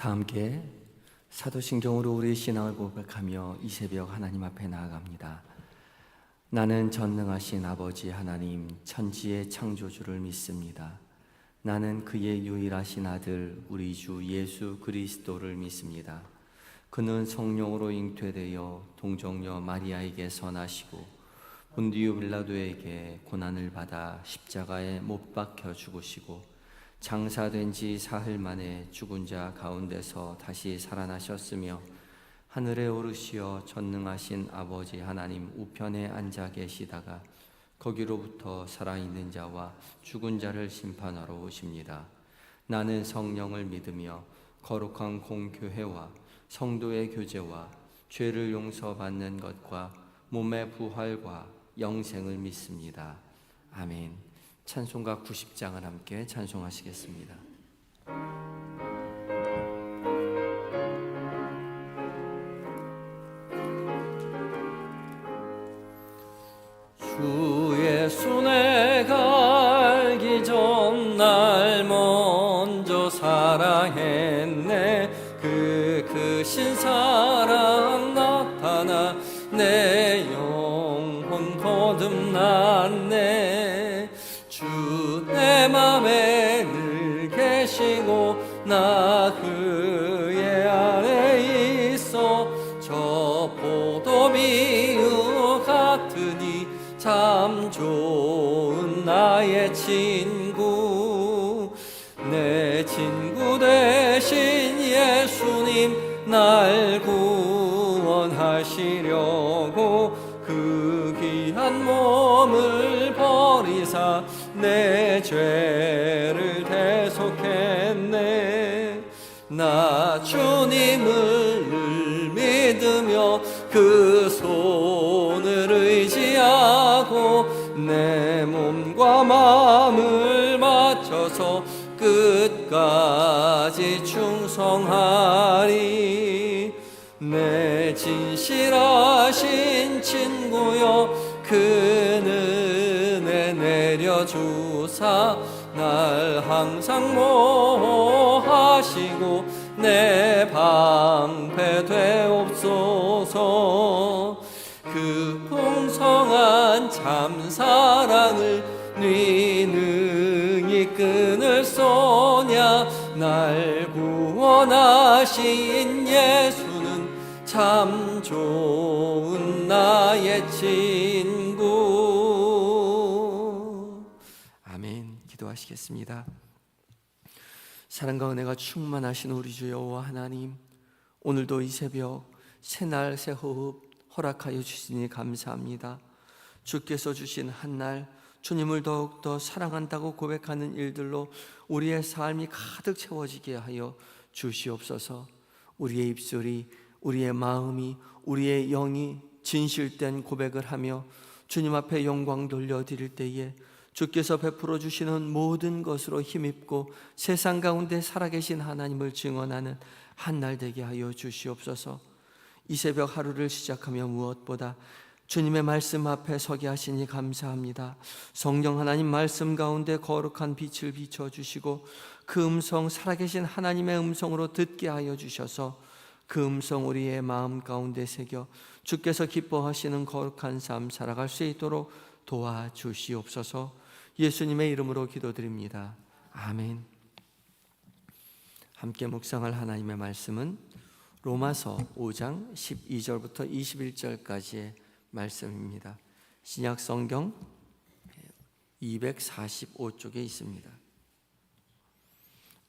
다 함께 사도신경으로 우리의 신앙을 고백하며 이 새벽 하나님 앞에 나아갑니다. 나는 전능하신 아버지 하나님 천지의 창조주를 믿습니다. 나는 그의 유일하신 아들 우리 주 예수 그리스도를 믿습니다. 그는 성령으로 잉태되어 동정녀 마리아에게서 나시고 본디오 빌라도에게 고난을 받아 십자가에 못 박혀 죽으시고 장사된 지 사흘 만에 죽은 자 가운데서 다시 살아나셨으며 하늘에 오르시어 전능하신 아버지 하나님 우편에 앉아 계시다가 거기로부터 살아있는 자와 죽은 자를 심판하러 오십니다. 나는 성령을 믿으며 거룩한 공교회와 성도의 교제와 죄를 용서받는 것과 몸의 부활과 영생을 믿습니다. 아멘. 찬송가 90장을 함께 찬송하시겠습니다. 주 예수 내가 알기 전 날 먼저 사랑했네. 그 크신 사랑 나타나 내 영혼 거듭났네. 주 내 맘에 늘 계시고 나 그의 안에 있어 저 포도비유 같으니 참 좋은 나의 친구. 내 친구 대신 예수님 날 구원하시려고 그 귀한 몸을 버리사 내 죄를 대속했네. 나 주님을 늘 믿으며 그 손을 의지하고 내 몸과 마음을 맞춰서 끝까지 충성하리. 내 진실하신 친구여 그 은혜 내려주사 날 항상 모하시고 내 방패 되옵소서. 그 풍성한 참사랑을 네 능히 끊을 소냐. 날 구원하신 예수는 참 좋은 나의 친구. 아멘. 기도하시겠습니다. 사랑과 은혜가 충만하신 우리 주 여호와 하나님, 오늘도 이 새벽 새날 새호흡 허락하여 주시니 감사합니다. 주께서 주신 한날 주님을 더욱더 사랑한다고 고백하는 일들로 우리의 삶이 가득 채워지게 하여 주시옵소서. 우리의 입술이, 우리의 마음이, 우리의 영이 진실된 고백을 하며 주님 앞에 영광 돌려드릴 때에 주께서 베풀어 주시는 모든 것으로 힘입고 세상 가운데 살아계신 하나님을 증언하는 한날 되게 하여 주시옵소서. 이 새벽 하루를 시작하며 무엇보다 주님의 말씀 앞에 서게 하시니 감사합니다. 성령 하나님 말씀 가운데 거룩한 빛을 비춰주시고 그 음성, 살아계신 하나님의 음성으로 듣게 하여 주셔서 그 음성 우리의 마음 가운데 새겨 주께서 기뻐하시는 거룩한 삶 살아갈 수 있도록 도와주시옵소서. 예수님의 이름으로 기도드립니다. 아멘. 함께 묵상할 하나님의 말씀은 로마서 5장 12절부터 21절까지의 말씀입니다. 신약 성경 245쪽에 있습니다.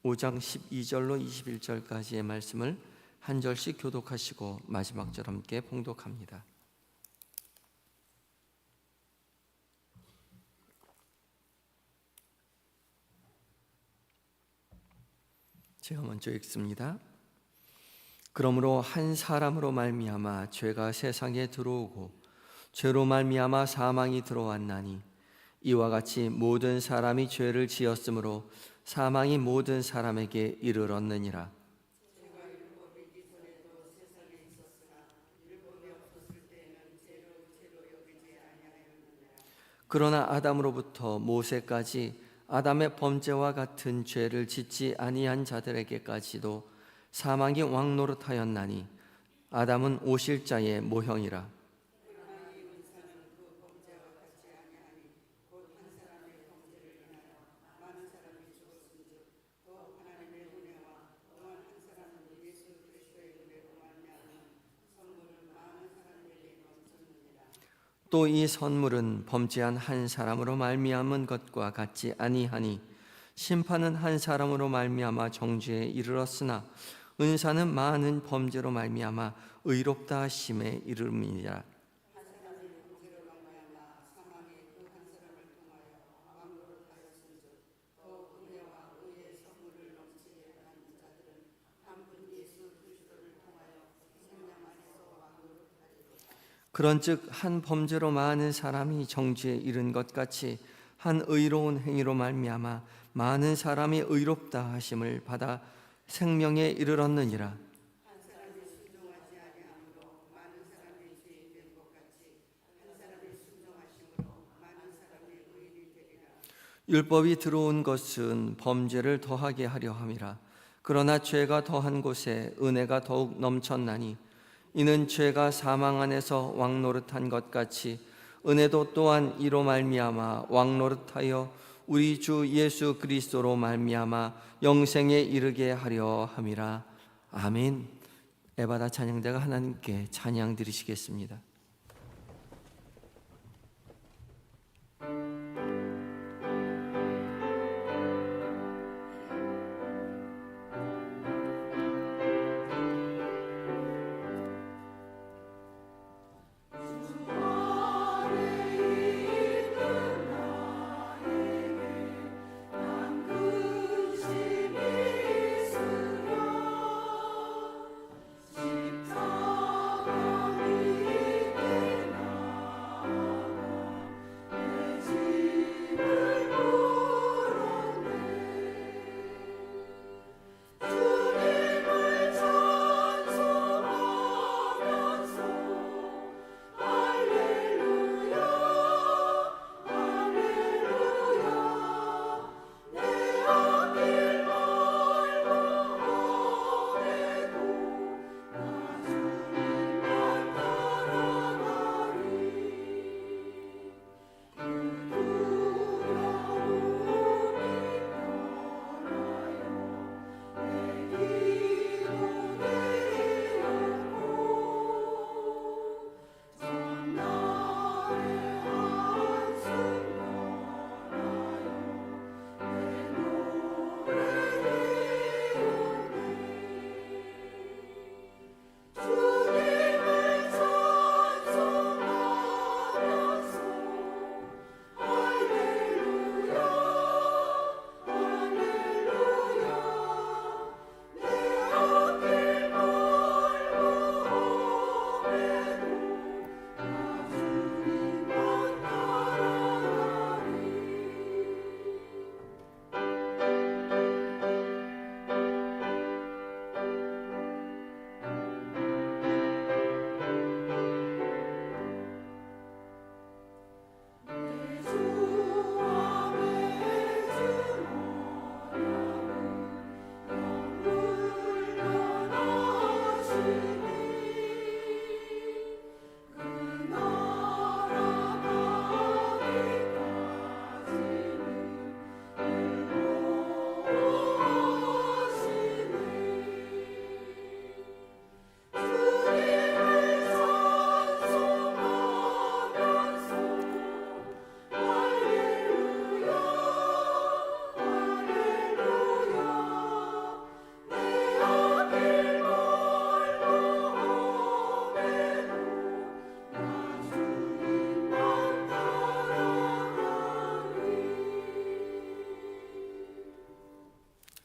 5장 12절로 21절까지의 말씀을 한 절씩 교독하시고 마지막 절 함께 봉독합니다. 제가 먼저 읽습니다. 그러므로 한 사람으로 말미암아 죄가 세상에 들어오고 죄로 말미암아 사망이 들어왔나니 이와 같이 모든 사람이 죄를 지었으므로 사망이 모든 사람에게 이르렀느니라. 그러나 아담으로부터 모세까지 아담의 범죄와 같은 죄를 짓지 아니한 자들에게까지도 사망이 왕노릇하였나니 아담은 오실자의 모형이라. 또 이 선물은 범죄한 한 사람으로 말미암은 것과 같지 아니하니 심판은 한 사람으로 말미암아 정죄에 이르렀으나 은사는 많은 범죄로 말미암아 의롭다 하심에 이름이니라. 그런즉 한 범죄로 많은 사람이 정죄에 이른 것 같이 한 의로운 행위로 말미암아 많은 사람이 의롭다 하심을 받아 생명에 이르렀느니라. 율법이 들어온 것은 범죄를 더하게 하려 함이라. 그러나 죄가 더한 곳에 은혜가 더욱 넘쳤나니 이는 죄가 사망 안에서 왕노릇한 것 같이 은혜도 또한 이로 말미암아 왕노릇하여 우리 주 예수 그리스도로 말미암아 영생에 이르게 하려 함이라. 아멘. 에바다 찬양대가 하나님께 찬양 드리시겠습니다.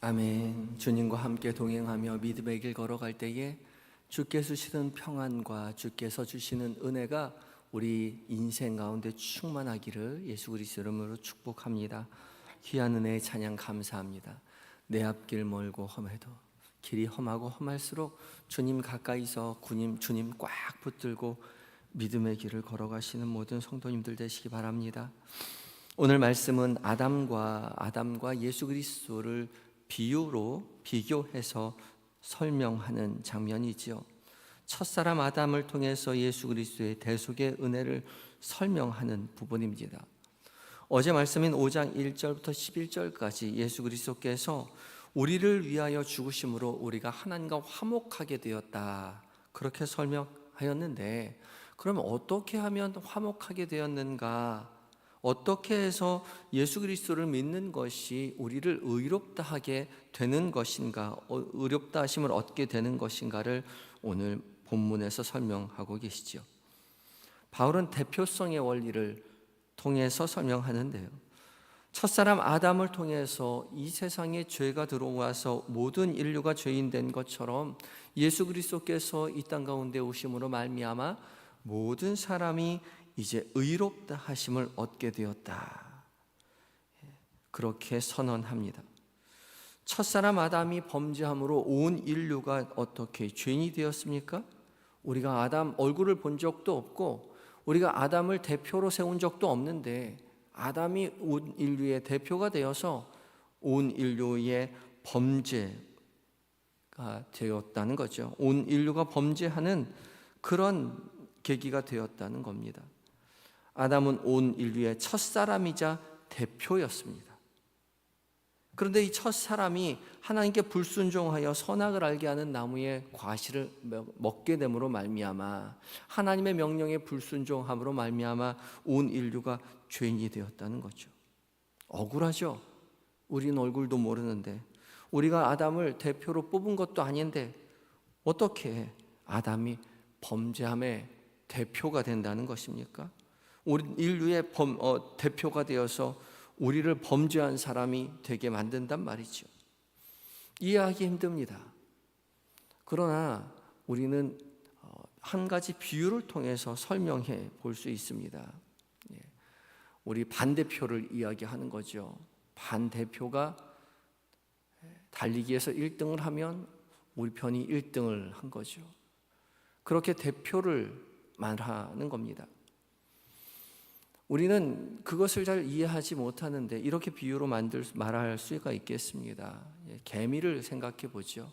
아멘. 주님과 함께 동행하며 믿음의 길 걸어갈 때에 주께서 주시는 평안과 주께서 주시는 은혜가 우리 인생 가운데 충만하기를 예수 그리스도 이름으로 축복합니다. 귀한 은혜의 찬양 감사합니다. 내 앞길 멀고 험해도 길이 험하고 험할수록 주님 가까이서 주님 꽉 붙들고 믿음의 길을 걸어가시는 모든 성도님들 되시기 바랍니다. 오늘 말씀은 아담과 예수 그리스도를 비교해서 설명하는 장면이지요. 첫사람 아담을 통해서 예수 그리스도의 대속의 은혜를 설명하는 부분입니다. 어제 말씀인 5장 1절부터 11절까지 예수 그리스도께서 우리를 위하여 죽으심으로 우리가 하나님과 화목하게 되었다, 그렇게 설명하였는데, 그러면 어떻게 하면 화목하게 되었는가? 어떻게 해서 예수 그리스도를 믿는 것이 우리를 의롭다 하게 되는 것인가, 의롭다 하심을 얻게 되는 것인가를 오늘 본문에서 설명하고 계시죠. 바울은 대표성의 원리를 통해서 설명하는데요, 첫사람 아담을 통해서 이 세상에 죄가 들어와서 모든 인류가 죄인 된 것처럼 예수 그리스도께서 이 땅 가운데 오심으로 말미암아 모든 사람이 이제 의롭다 하심을 얻게 되었다, 그렇게 선언합니다. 첫사람 아담이 범죄함으로 온 인류가 어떻게 죄인이 되었습니까? 우리가 아담 얼굴을 본 적도 없고 우리가 아담을 대표로 세운 적도 없는데, 아담이 온 인류의 대표가 되어서 온 인류의 범죄가 되었다는 거죠. 온 인류가 범죄하는 그런 계기가 되었다는 겁니다. 아담은 온 인류의 첫사람이자 대표였습니다. 그런데 이 첫사람이 하나님께 불순종하여 선악을 알게 하는 나무의 과실을 먹게 됨으로 말미암아, 하나님의 명령에 불순종함으로 말미암아 온 인류가 죄인이 되었다는 거죠. 억울하죠. 우린 얼굴도 모르는데, 우리가 아담을 대표로 뽑은 것도 아닌데 어떻게 아담이 범죄함의 대표가 된다는 것입니까? 우리 인류의 대표가 되어서 우리를 범죄한 사람이 되게 만든단 말이죠. 이해하기 힘듭니다. 그러나 우리는 한 가지 비유를 통해서 설명해 볼 수 있습니다. 우리 반대표를 이야기하는 거죠. 반대표가 달리기에서 1등을 하면 우리 편이 1등을 한 거죠. 그렇게 대표를 말하는 겁니다. 우리는 그것을 잘 이해하지 못하는데 이렇게 비유로 말할 수가 있겠습니다. 개미를 생각해 보죠.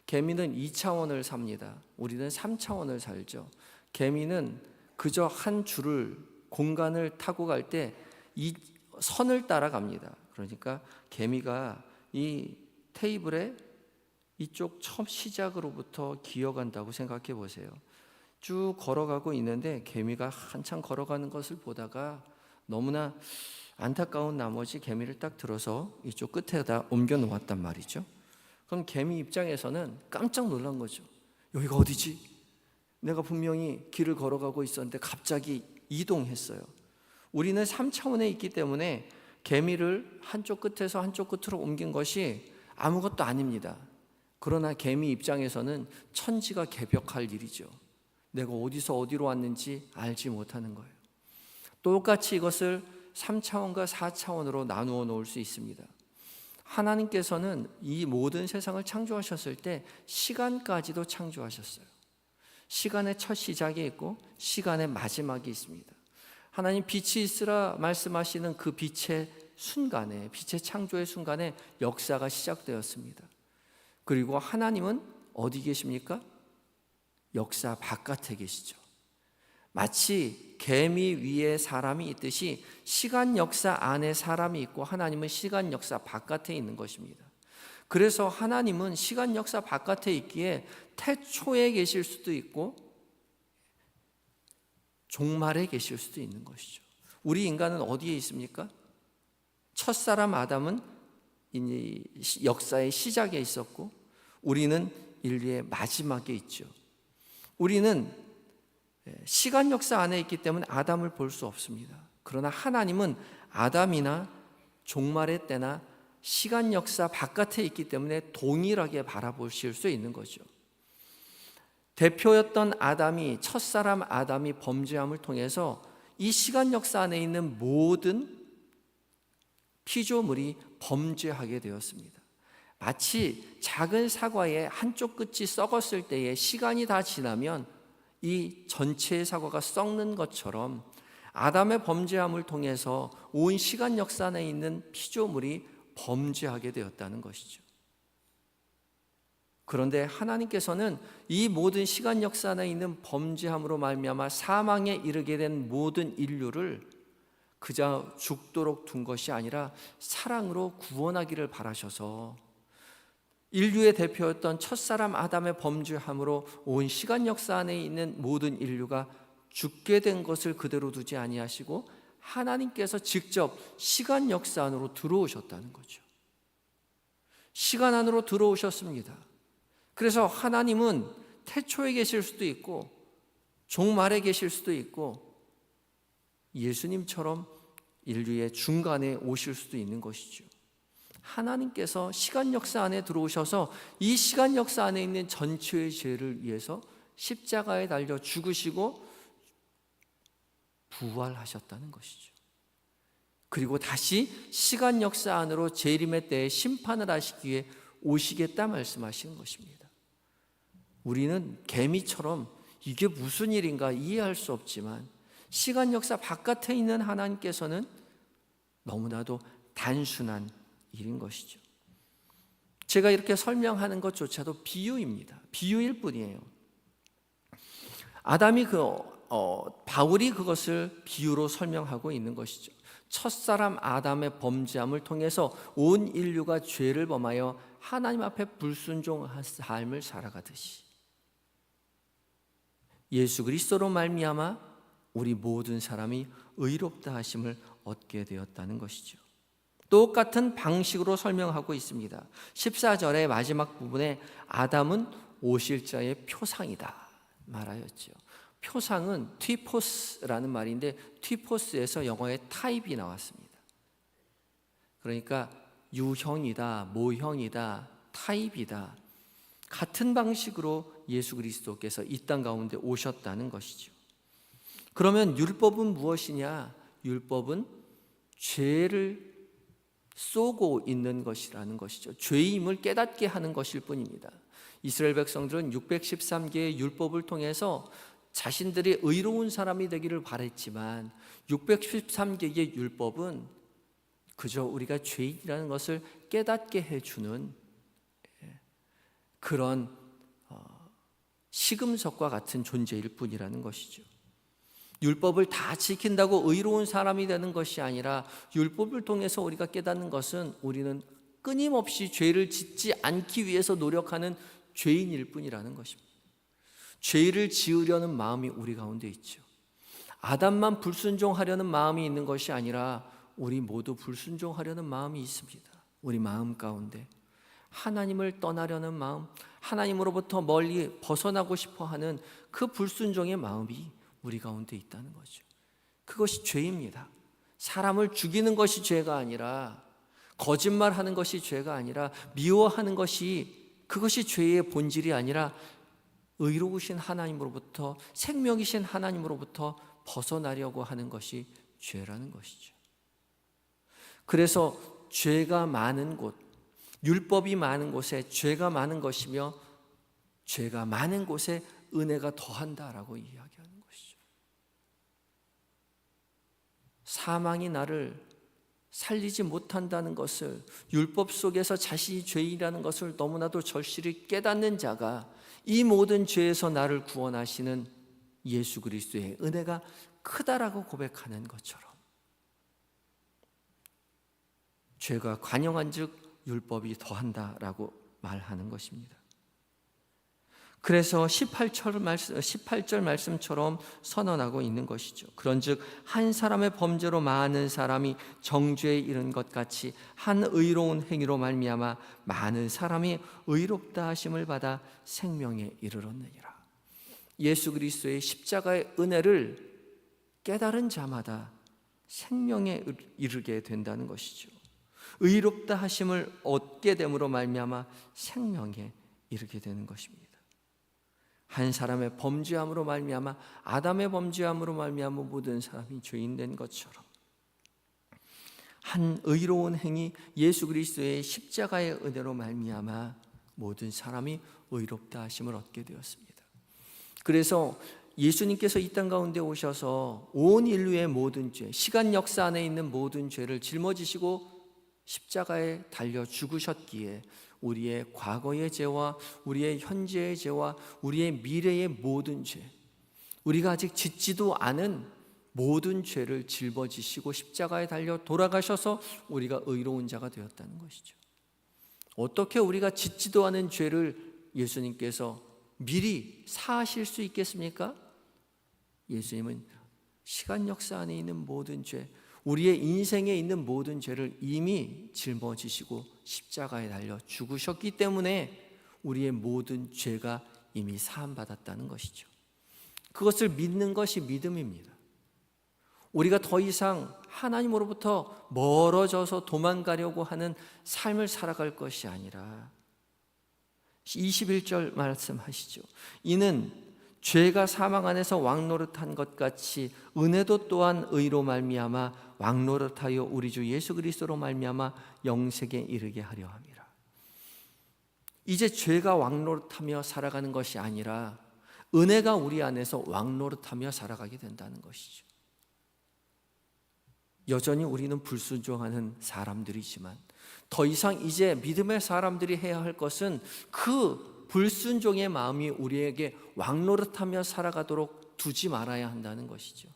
개미는 2차원을 삽니다. 우리는 3차원을 살죠. 개미는 그저 한 줄을, 공간을 타고 갈 때 이 선을 따라갑니다. 그러니까 개미가 이 테이블에 이쪽 첫 시작으로부터 기어간다고 생각해 보세요. 쭉 걸어가고 있는데 개미가 한참 걸어가는 것을 보다가 너무나 안타까운 나머지 개미를 딱 들어서 이쪽 끝에다 옮겨 놓았단 말이죠. 그럼 개미 입장에서는 깜짝 놀란 거죠. 여기가 어디지? 내가 분명히 길을 걸어가고 있었는데 갑자기 이동했어요. 우리는 3차원에 있기 때문에 개미를 한쪽 끝에서 한쪽 끝으로 옮긴 것이 아무것도 아닙니다. 그러나 개미 입장에서는 천지가 개벽할 일이죠. 내가 어디서 어디로 왔는지 알지 못하는 거예요. 똑같이 이것을 3차원과 4차원으로 나누어 놓을 수 있습니다. 하나님께서는 이 모든 세상을 창조하셨을 때 시간까지도 창조하셨어요. 시간의 첫 시작이 있고 시간의 마지막이 있습니다. 하나님 빛이 있으라 말씀하시는 그 빛의 순간에, 빛의 창조의 순간에 역사가 시작되었습니다. 그리고 하나님은 어디 계십니까? 역사 바깥에 계시죠. 마치 개미 위에 사람이 있듯이 시간 역사 안에 사람이 있고 하나님은 시간 역사 바깥에 있는 것입니다. 그래서 하나님은 시간 역사 바깥에 있기에 태초에 계실 수도 있고 종말에 계실 수도 있는 것이죠. 우리 인간은 어디에 있습니까? 첫사람 아담은 역사의 시작에 있었고 우리는 인류의 마지막에 있죠. 우리는 시간 역사 안에 있기 때문에 아담을 볼 수 없습니다. 그러나 하나님은 아담이나 종말의 때나 시간 역사 바깥에 있기 때문에 동일하게 바라보실 수 있는 거죠. 대표였던 아담이, 첫사람 아담이 범죄함을 통해서 이 시간 역사 안에 있는 모든 피조물이 범죄하게 되었습니다. 마치 작은 사과의 한쪽 끝이 썩었을 때에 시간이 다 지나면 이 전체의 사과가 썩는 것처럼 아담의 범죄함을 통해서 온 시간 역사 안에 있는 피조물이 범죄하게 되었다는 것이죠. 그런데 하나님께서는 이 모든 시간 역사 안에 있는 범죄함으로 말미암아 사망에 이르게 된 모든 인류를 그저 죽도록 둔 것이 아니라 사랑으로 구원하기를 바라셔서 인류의 대표였던 첫사람 아담의 범죄함으로 온 시간 역사 안에 있는 모든 인류가 죽게 된 것을 그대로 두지 아니하시고 하나님께서 직접 시간 역사 안으로 들어오셨다는 거죠. 시간 안으로 들어오셨습니다. 그래서 하나님은 태초에 계실 수도 있고 종말에 계실 수도 있고 예수님처럼 인류의 중간에 오실 수도 있는 것이죠. 하나님께서 시간 역사 안에 들어오셔서 이 시간 역사 안에 있는 전체의 죄를 위해서 십자가에 달려 죽으시고 부활하셨다는 것이죠. 그리고 다시 시간 역사 안으로 재림의 때에 심판을 하시기 위해 오시겠다 말씀하시는 것입니다. 우리는 개미처럼 이게 무슨 일인가 이해할 수 없지만 시간 역사 바깥에 있는 하나님께서는 너무나도 단순한 일인 것이죠. 제가 이렇게 설명하는 것조차도 비유입니다. 비유일 뿐이에요. 바울이 그것을 비유로 설명하고 있는 것이죠. 첫사람 아담의 범죄함을 통해서 온 인류가 죄를 범하여 하나님 앞에 불순종한 삶을 살아가듯이 예수 그리스도로 말미암아 우리 모든 사람이 의롭다 하심을 얻게 되었다는 것이죠. 똑같은 방식으로 설명하고 있습니다. 14절의 마지막 부분에 아담은 오실 자의 표상이다 말하였죠. 표상은 티포스라는 말인데 티포스에서 영어의 타입이 나왔습니다. 그러니까 유형이다, 모형이다, 타입이다. 같은 방식으로 예수 그리스도께서 이 땅 가운데 오셨다는 것이죠. 그러면 율법은 무엇이냐? 율법은 죄를 쏘고 있는 것이라는 것이죠. 죄임을 깨닫게 하는 것일 뿐입니다. 이스라엘 백성들은 613개의 율법을 통해서 자신들이 의로운 사람이 되기를 바랬지만 613개의 율법은 그저 우리가 죄인이라는 것을 깨닫게 해주는 그런 시금석과 같은 존재일 뿐이라는 것이죠. 율법을 다 지킨다고 의로운 사람이 되는 것이 아니라 율법을 통해서 우리가 깨닫는 것은 우리는 끊임없이 죄를 짓지 않기 위해서 노력하는 죄인일 뿐이라는 것입니다. 죄를 지으려는 마음이 우리 가운데 있죠. 아담만 불순종하려는 마음이 있는 것이 아니라 우리 모두 불순종하려는 마음이 있습니다. 우리 마음 가운데 하나님을 떠나려는 마음, 하나님으로부터 멀리 벗어나고 싶어하는 그 불순종의 마음이 우리 가운데 있다는 거죠. 그것이 죄입니다. 사람을 죽이는 것이 죄가 아니라, 거짓말하는 것이 죄가 아니라, 미워하는 그것이 죄의 본질이 아니라 의로우신 하나님으로부터, 생명이신 하나님으로부터 벗어나려고 하는 것이 죄라는 것이죠. 그래서 죄가 많은 곳, 율법이 많은 곳에 죄가 많은 것이며 죄가 많은 곳에 은혜가 더한다라고 이야기하는 것이죠. 사망이 나를 살리지 못한다는 것을, 율법 속에서 자신이 죄인이라는 것을 너무나도 절실히 깨닫는 자가 이 모든 죄에서 나를 구원하시는 예수 그리스도의 은혜가 크다라고 고백하는 것처럼 죄가 관영한즉 율법이 더한다라고 말하는 것입니다. 그래서 18절 말씀처럼 선언하고 있는 것이죠. 그런즉 한 사람의 범죄로 많은 사람이 정죄에 이른 것 같이 한 의로운 행위로 말미암아 많은 사람이 의롭다 하심을 받아 생명에 이르렀느니라. 예수 그리스도의 십자가의 은혜를 깨달은 자마다 생명에 이르게 된다는 것이죠. 의롭다 하심을 얻게 됨으로 말미암아 생명에 이르게 되는 것입니다. 한 사람의 범죄함으로 말미암아, 아담의 범죄함으로 말미암아 모든 사람이 죄인된 것처럼 한 의로운 행위, 예수 그리스도의 십자가의 은혜로 말미암아 모든 사람이 의롭다 하심을 얻게 되었습니다. 그래서 예수님께서 이 땅 가운데 오셔서 온 인류의 모든 죄, 시간 역사 안에 있는 모든 죄를 짊어지시고 십자가에 달려 죽으셨기에 우리의 과거의 죄와 우리의 현재의 죄와 우리의 미래의 모든 죄, 우리가 아직 짓지도 않은 모든 죄를 짊어지시고 십자가에 달려 돌아가셔서 우리가 의로운 자가 되었다는 것이죠. 어떻게 우리가 짓지도 않은 죄를 예수님께서 미리 사하실 수 있겠습니까? 예수님은 시간 역사 안에 있는 모든 죄, 우리의 인생에 있는 모든 죄를 이미 짊어지시고 십자가에 달려 죽으셨기 때문에 우리의 모든 죄가 이미 사함받았다는 것이죠. 그것을 믿는 것이 믿음입니다. 우리가 더 이상 하나님으로부터 멀어져서 도망가려고 하는 삶을 살아갈 것이 아니라 21절 말씀하시죠. 이는 죄가 사망 안에서 왕노릇한 것 같이 은혜도 또한 의로 말미암아 왕노릇하여 우리 주 예수 그리스도로 말미암아 영생에 이르게 하려 함이라. 이제 죄가 왕노릇하며 살아가는 것이 아니라 은혜가 우리 안에서 왕노릇하며 살아가게 된다는 것이죠. 여전히 우리는 불순종하는 사람들이지만 더 이상 이제 믿음의 사람들이 해야 할 것은 그 불순종의 마음이 우리에게 왕노릇하며 살아가도록 두지 말아야 한다는 것이죠.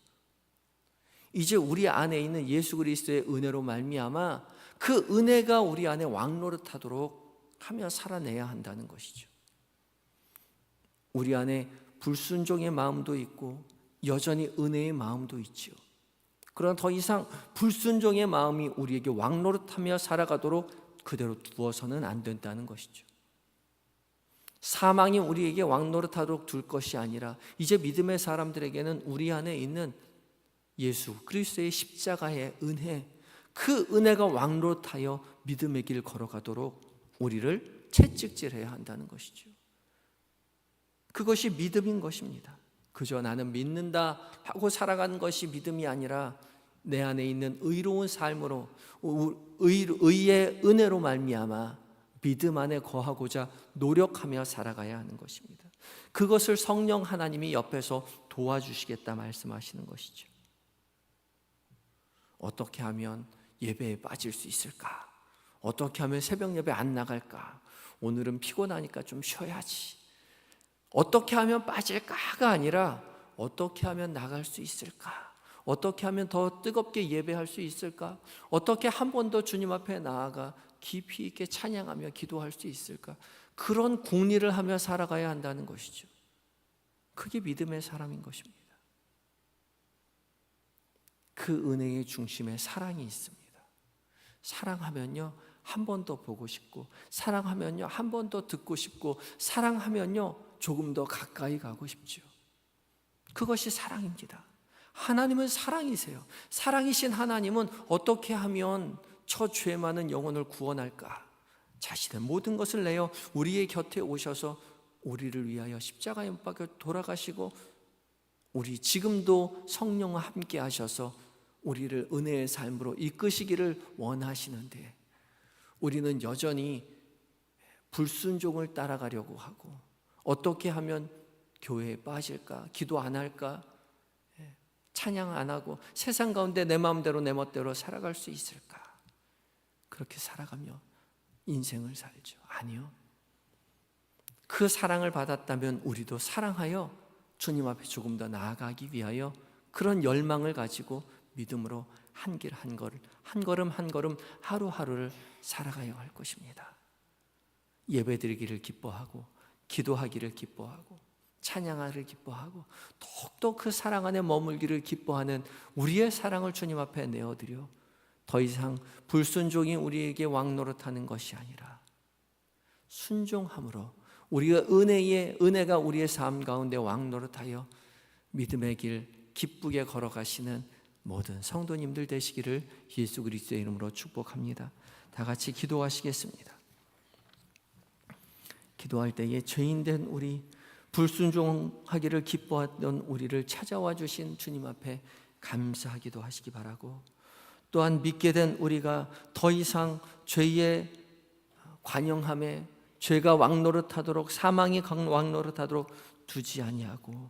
이제 우리 안에 있는 예수 그리스도의 은혜로 말미암아 그 은혜가 우리 안에 왕노릇하도록 하며 살아내야 한다는 것이죠. 우리 안에 불순종의 마음도 있고 여전히 은혜의 마음도 있죠. 그러나 더 이상 불순종의 마음이 우리에게 왕노릇하며 살아가도록 그대로 두어서는 안 된다는 것이죠. 사망이 우리에게 왕노릇하도록 둘 것이 아니라 이제 믿음의 사람들에게는 우리 안에 있는 예수 그리스도의 십자가의 은혜, 그 은혜가 왕노릇하여 믿음의 길 걸어가도록 우리를 채찍질해야 한다는 것이죠. 그것이 믿음인 것입니다. 그저 나는 믿는다 하고 살아가는 것이 믿음이 아니라 내 안에 있는 의로운 삶으로 의의 은혜로 말미암아 믿음 안에 거하고자 노력하며 살아가야 하는 것입니다. 그것을 성령 하나님이 옆에서 도와주시겠다 말씀하시는 것이죠. 어떻게 하면 예배에 빠질 수 있을까? 어떻게 하면 새벽 예배 안 나갈까? 오늘은 피곤하니까 좀 쉬어야지. 어떻게 하면 빠질까가 아니라 어떻게 하면 나갈 수 있을까? 어떻게 하면 더 뜨겁게 예배할 수 있을까? 어떻게 한 번 더 주님 앞에 나아가 깊이 있게 찬양하며 기도할 수 있을까? 그런 궁리를 하며 살아가야 한다는 것이죠. 그게 믿음의 사람인 것입니다. 그 은혜의 중심에 사랑이 있습니다. 사랑하면요 한 번 더 보고 싶고, 사랑하면요 한 번 더 듣고 싶고, 사랑하면요 조금 더 가까이 가고 싶죠. 그것이 사랑입니다. 하나님은 사랑이세요. 사랑이신 하나님은 어떻게 하면 저 죄 많은 영혼을 구원할까? 자신의 모든 것을 내어 우리의 곁에 오셔서 우리를 위하여 십자가에 못 박혀 돌아가시고, 우리 지금도 성령과 함께 하셔서 우리를 은혜의 삶으로 이끄시기를 원하시는데, 우리는 여전히 불순종을 따라가려고 하고, 어떻게 하면 교회에 빠질까? 기도 안 할까? 찬양 안 하고 세상 가운데 내 마음대로 내 멋대로 살아갈 수 있을까? 그렇게 살아가며 인생을 살죠. 아니요. 그 사랑을 받았다면 우리도 사랑하여 주님 앞에 조금 더 나아가기 위하여 그런 열망을 가지고 믿음으로 한 길 한 걸음, 한 걸음 한 걸음 하루하루를 살아가야 할 것입니다. 예배드리기를 기뻐하고, 기도하기를 기뻐하고, 찬양하기를 기뻐하고, 더욱더 그 사랑 안에 머물기를 기뻐하는 우리의 사랑을 주님 앞에 내어드려 더 이상 불순종이 우리에게 왕노릇하는 것이 아니라 순종함으로 우리가 은혜가 우리의 삶 가운데 왕노릇하여 믿음의 길 기쁘게 걸어가시는 모든 성도님들 되시기를 예수 그리스도의 이름으로 축복합니다. 다 같이 기도하시겠습니다. 기도할 때에 죄인된 우리, 불순종하기를 기뻐하던 우리를 찾아와 주신 주님 앞에 감사하기도 하시기 바라고, 또한 믿게 된 우리가 더 이상 죄의 관영함에 죄가 왕노릇하도록, 사망이 왕노릇하도록 두지 아니하고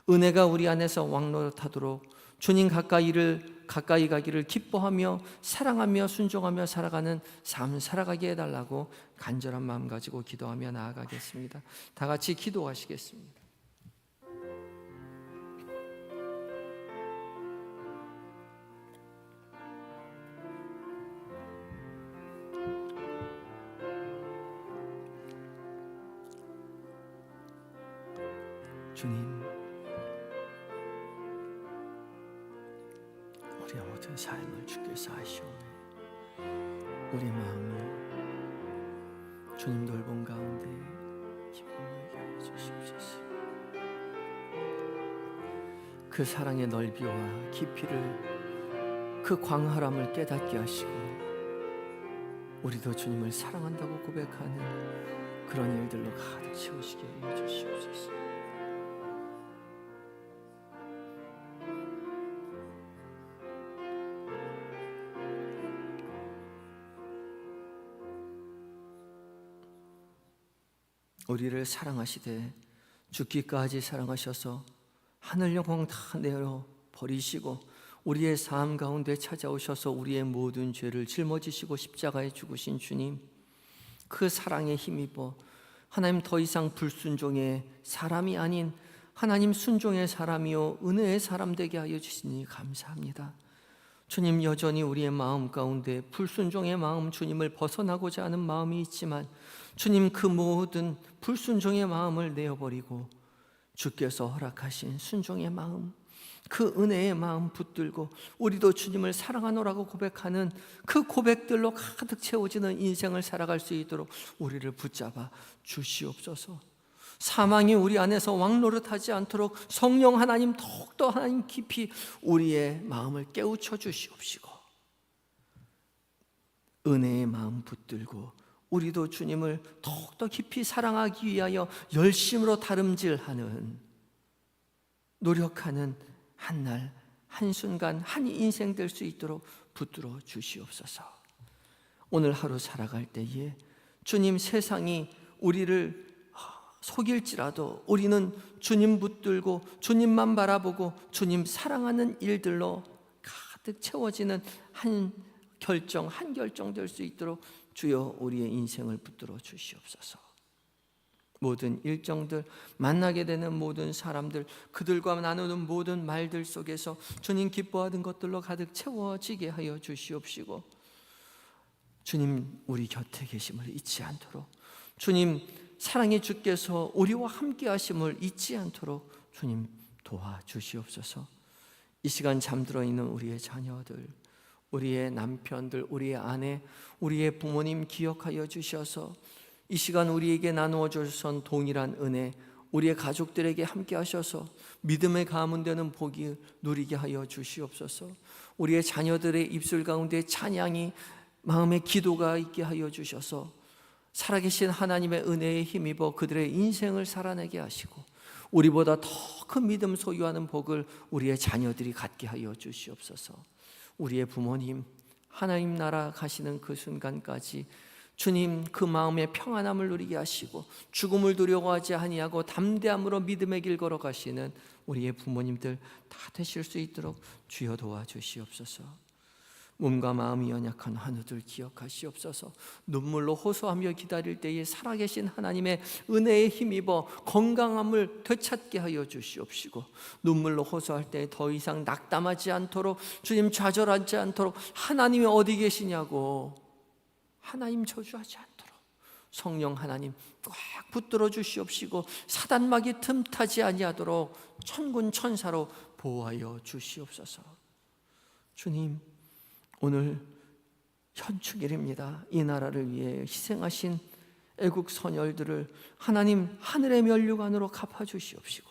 은혜가 우리 안에서 왕노릇하도록 주님 가까이 가기를 기뻐하며 사랑하며 순종하며 살아가는 삶 살아가게 해달라고 간절한 마음 가지고 기도하며 나아가겠습니다. 다 같이 기도하시겠습니다. 주님, 우리의 모든 삶을 주께서 아시오매. 우리 마음이 주님 돌봄 가운데 기쁨이 하여 주시옵소서. 그 사랑의 넓이와 깊이를, 그 광활함을 깨닫게 하시고 우리도 주님을 사랑한다고 고백하는 그런 일들로 가득 채우시게 하여 주시옵소서. 우리를 사랑하시되 죽기까지 사랑하셔서 하늘 영광 다 내어 버리시고 우리의 삶 가운데 찾아오셔서 우리의 모든 죄를 짊어지시고 십자가에 죽으신 주님, 그 사랑에 힘입어 하나님 더 이상 불순종의 사람이 아닌 하나님 순종의 사람이요 은혜의 사람 되게 하여 주시니 감사합니다. 주님, 여전히 우리의 마음 가운데 불순종의 마음, 주님을 벗어나고자 하는 마음이 있지만 주님, 그 모든 불순종의 마음을 내어버리고 주께서 허락하신 순종의 마음, 그 은혜의 마음 붙들고 우리도 주님을 사랑하노라고 고백하는 그 고백들로 가득 채워지는 인생을 살아갈 수 있도록 우리를 붙잡아 주시옵소서. 사망이 우리 안에서 왕노릇하지 않도록 성령 하나님 더욱더 하나님 깊이 우리의 마음을 깨우쳐 주시옵시고 은혜의 마음 붙들고 우리도 주님을 더욱더 깊이 사랑하기 위하여 열심으로 다름질하는, 노력하는 한날 한순간 한 인생 될 수 있도록 붙들어 주시옵소서. 오늘 하루 살아갈 때에 주님, 세상이 우리를 속일지라도 우리는 주님 붙들고 주님만 바라보고 주님 사랑하는 일들로 가득 채워지는 한 결정 될 수 있도록 주여 우리의 인생을 붙들어 주시옵소서. 모든 일정들, 만나게 되는 모든 사람들, 그들과 나누는 모든 말들 속에서 주님 기뻐하는 것들로 가득 채워지게 하여 주시옵시고 주님, 우리 곁에 계심을 잊지 않도록, 주님 사랑의 주께서 우리와 함께 하심을 잊지 않도록 주님 도와주시옵소서. 이 시간 잠들어 있는 우리의 자녀들, 우리의 남편들, 우리의 아내, 우리의 부모님 기억하여 주셔서 이 시간 우리에게 나누어 주신 동일한 은혜, 우리의 가족들에게 함께 하셔서 믿음의 가문 되는 복이 누리게 하여 주시옵소서. 우리의 자녀들의 입술 가운데 찬양이, 마음의 기도가 있게 하여 주셔서 살아계신 하나님의 은혜에 힘입어 그들의 인생을 살아내게 하시고 우리보다 더 큰 믿음 소유하는 복을 우리의 자녀들이 갖게 하여 주시옵소서. 우리의 부모님 하나님 나라 가시는 그 순간까지 주님, 그 마음의 평안함을 누리게 하시고 죽음을 두려워하지 아니하고 담대함으로 믿음의 길 걸어가시는 우리의 부모님들 다 되실 수 있도록 주여 도와주시옵소서. 몸과 마음이 연약한 환우들 기억하시옵소서. 눈물로 호소하며 기다릴 때에 살아계신 하나님의 은혜에 힘입어 건강함을 되찾게 하여 주시옵시고 눈물로 호소할 때 더 이상 낙담하지 않도록, 주님 좌절하지 않도록, 하나님이 어디 계시냐고 하나님 저주하지 않도록 성령 하나님 꽉 붙들어 주시옵시고 사단막이 틈타지 아니하도록 천군 천사로 보호하여 주시옵소서. 주님, 오늘 현충일입니다. 이 나라를 위해 희생하신 애국 선열들을 하나님 하늘의 면류관으로 갚아주시옵시고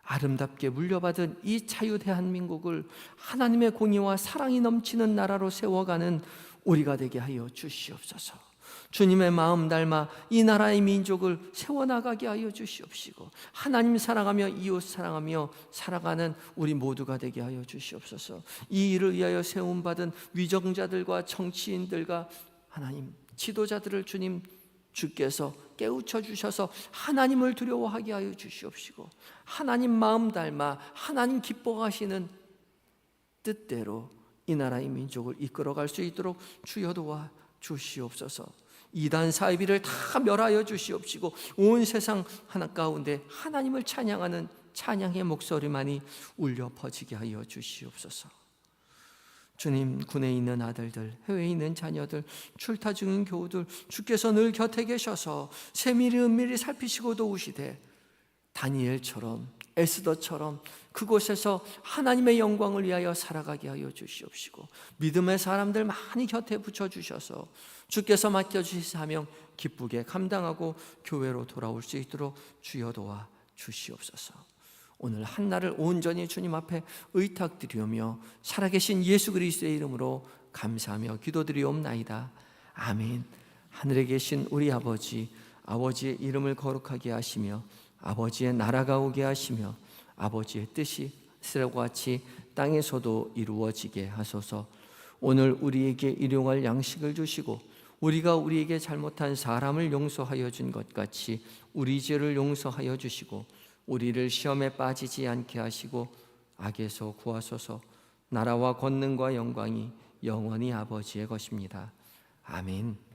아름답게 물려받은 이 자유 대한민국을 하나님의 공의와 사랑이 넘치는 나라로 세워가는 우리가 되게 하여 주시옵소서. 주님의 마음 닮아 이 나라의 민족을 세워나가게 하여 주시옵시고 하나님 사랑하며 이웃 사랑하며 살아가는 우리 모두가 되게 하여 주시옵소서. 이 일을 위하여 세움받은 위정자들과 정치인들과 하나님 지도자들을 주께서 깨우쳐 주셔서 하나님을 두려워하게 하여 주시옵시고 하나님 마음 닮아 하나님 기뻐하시는 뜻대로 이 나라의 민족을 이끌어갈 수 있도록 주여 도와 주시옵소서. 이단 사이비를 다 멸하여 주시옵시고 온 세상 하나 가운데 하나님을 찬양하는 찬양의 목소리만이 울려 퍼지게 하여 주시옵소서. 주님, 군에 있는 아들들, 해외에 있는 자녀들, 출타 중인 교우들, 주께서 늘 곁에 계셔서 세밀히 은밀히 살피시고 도우시되 다니엘처럼 에스더처럼 그곳에서 하나님의 영광을 위하여 살아가게 하여 주시옵시고 믿음의 사람들 많이 곁에 붙여주셔서 주께서 맡겨주신 사명 기쁘게 감당하고 교회로 돌아올 수 있도록 주여 도와 주시옵소서. 오늘 한날을 온전히 주님 앞에 의탁드리오며 살아계신 예수 그리스도의 이름으로 감사하며 기도드리옵나이다. 아멘. 하늘에 계신 우리 아버지, 아버지의 이름을 거룩하게 하시며 아버지의 나라가 오게 하시며 아버지의 뜻이 하늘과 같이 땅에서도 이루어지게 하소서. 오늘 우리에게 일용할 양식을 주시고 우리가 우리에게 잘못한 사람을 용서하여 준 것 같이 우리 죄를 용서하여 주시고 우리를 시험에 빠지지 않게 하시고 악에서 구하소서. 나라와 권능과 영광이 영원히 아버지의 것입니다. 아멘.